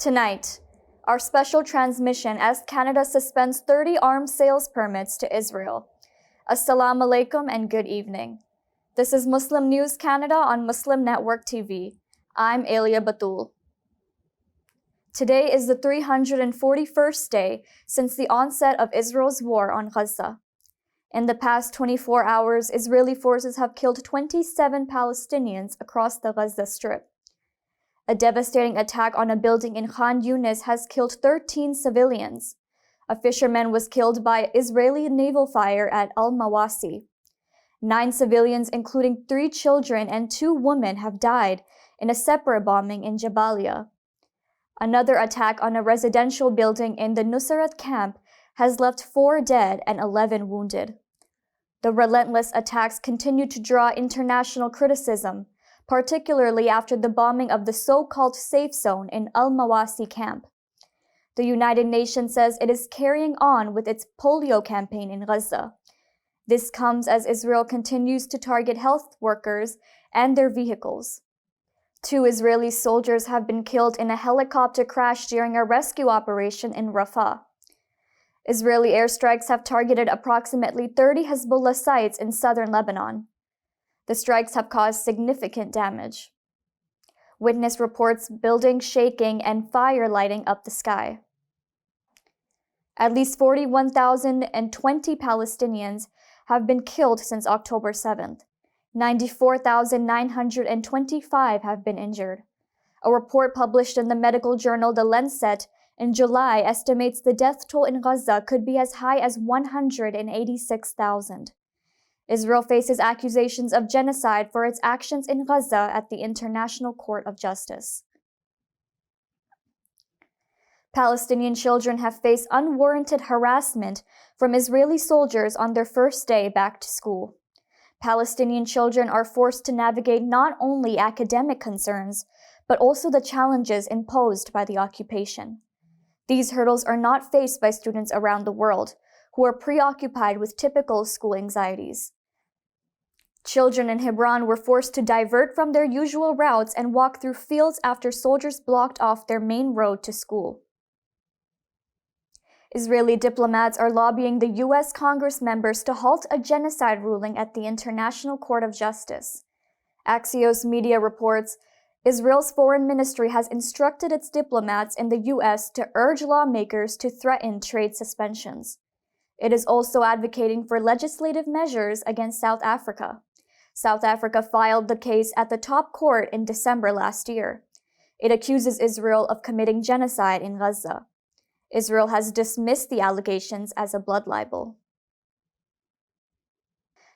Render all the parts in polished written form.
Tonight, our special transmission as Canada suspends 30 arms sales permits to Israel. Assalamu alaikum and good evening. This is Muslim News Canada on Muslim Network TV. I'm Alia Batul. Today is the 341st day since the onset of Israel's war on Gaza. In the past 24 hours, Israeli forces have killed 27 Palestinians across the Gaza Strip. A devastating attack on a building in Khan Yunis has killed 13 civilians. A fisherman was killed by Israeli naval fire at Al-Mawasi. 9 civilians, including 3 children and 2 women, have died in a separate bombing in Jabalia. Another attack on a residential building in the Nusayrat camp has left 4 dead and 11 wounded. The relentless attacks continue to draw international criticism, particularly after the bombing of the so-called safe zone in Al-Mawasi camp. The United Nations says it is carrying on with its polio campaign in Gaza. This comes as Israel continues to target health workers and their vehicles. 2 Israeli soldiers have been killed in a helicopter crash during a rescue operation in Rafah. Israeli airstrikes have targeted approximately 30 Hezbollah sites in southern Lebanon. The strikes have caused significant damage. Witness reports buildings shaking and fire lighting up the sky. At least 41,020 Palestinians have been killed since October 7th. 94,925 have been injured. A report published in the medical journal The Lancet in July estimates the death toll in Gaza could be as high as 186,000. Israel faces accusations of genocide for its actions in Gaza at the International Court of Justice. Palestinian children have faced unwarranted harassment from Israeli soldiers on their first day back to school. Palestinian children are forced to navigate not only academic concerns, but also the challenges imposed by the occupation. These hurdles are not faced by students around the world, who are preoccupied with typical school anxieties. Children in Hebron were forced to divert from their usual routes and walk through fields after soldiers blocked off their main road to school. Israeli diplomats are lobbying the US Congress members to halt a genocide ruling at the International Court of Justice. Axios Media reports, Israel's foreign ministry has instructed its diplomats in the US to urge lawmakers to threaten trade suspensions. It is also advocating for legislative measures against South Africa. South Africa filed the case at the top court in December last year. It accuses Israel of committing genocide in Gaza. Israel has dismissed the allegations as a blood libel.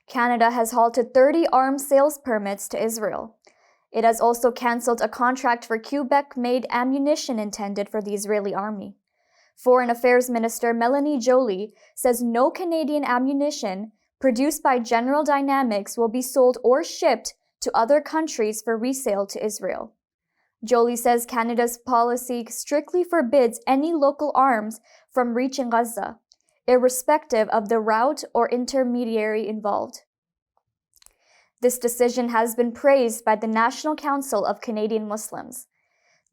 Canada has halted 30 arms sales permits to Israel. It has also canceled a contract for Quebec-made ammunition intended for the Israeli army. Foreign Affairs Minister Melanie Joly says no Canadian ammunition produced by General Dynamics will be sold or shipped to other countries for resale to Israel. Joly says Canada's policy strictly forbids any local arms from reaching Gaza, irrespective of the route or intermediary involved. This decision has been praised by the National Council of Canadian Muslims.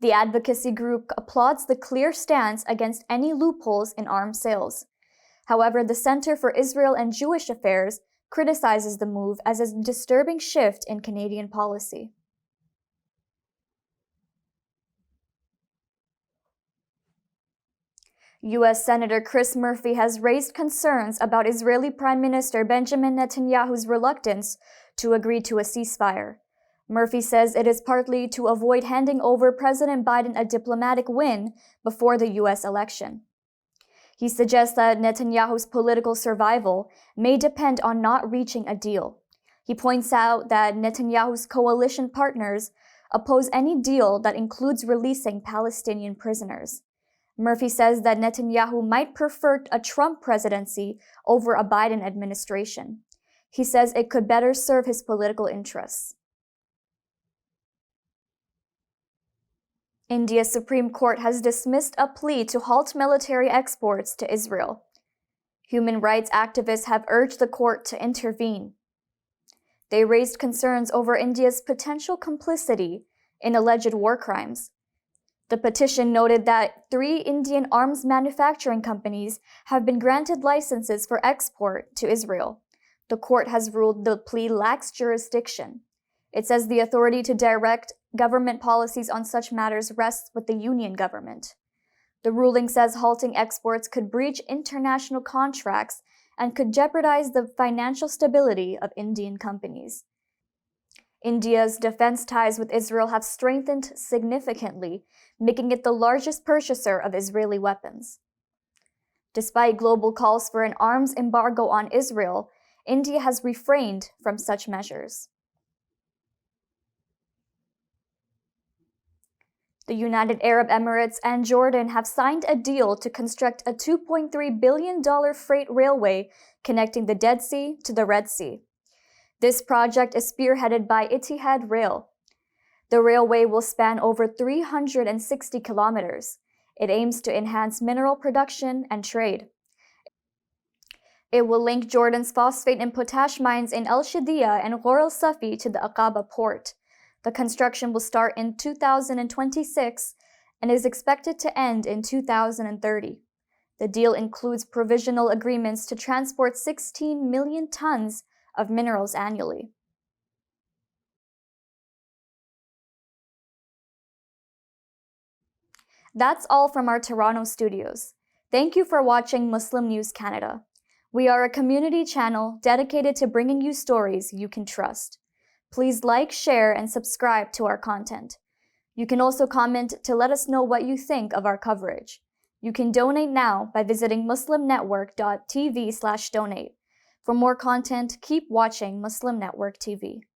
The advocacy group applauds the clear stance against any loopholes in arms sales. However, the Center for Israel and Jewish Affairs criticizes the move as a disturbing shift in Canadian policy. U.S. Senator Chris Murphy has raised concerns about Israeli Prime Minister Benjamin Netanyahu's reluctance to agree to a ceasefire. Murphy says it is partly to avoid handing over President Biden a diplomatic win before the U.S. election. He suggests that Netanyahu's political survival may depend on not reaching a deal. He points out that Netanyahu's coalition partners oppose any deal that includes releasing Palestinian prisoners. Murphy says that Netanyahu might prefer a Trump presidency over a Biden administration. He says it could better serve his political interests. India's Supreme Court has dismissed a plea to halt military exports to Israel. Human rights activists have urged the court to intervene. They raised concerns over India's potential complicity in alleged war crimes. The petition noted that 3 Indian arms manufacturing companies have been granted licenses for export to Israel. The court has ruled the plea lacks jurisdiction. It says the authority to direct government policies on such matters rests with the union government. The ruling says halting exports could breach international contracts and could jeopardize the financial stability of Indian companies. India's defense ties with Israel have strengthened significantly, making it the largest purchaser of Israeli weapons. Despite global calls for an arms embargo on Israel, India has refrained from such measures. The United Arab Emirates and Jordan have signed a deal to construct a $2.3 billion freight railway connecting the Dead Sea to the Red Sea. This project is spearheaded by Etihad Rail. The railway will span over 360 kilometers. It aims to enhance mineral production and trade. It will link Jordan's phosphate and potash mines in El Shadia and Ghor El Safi to the Aqaba port. The construction will start in 2026 and is expected to end in 2030. The deal includes provisional agreements to transport 16 million tons of minerals annually. That's all from our Toronto studios. Thank you for watching Muslim News Canada. We are a community channel dedicated to bringing you stories you can trust. Please like, share, and subscribe to our content. You can also comment to let us know what you think of our coverage. You can donate now by visiting muslimnetwork.tv/donate. For more content, keep watching Muslim Network TV.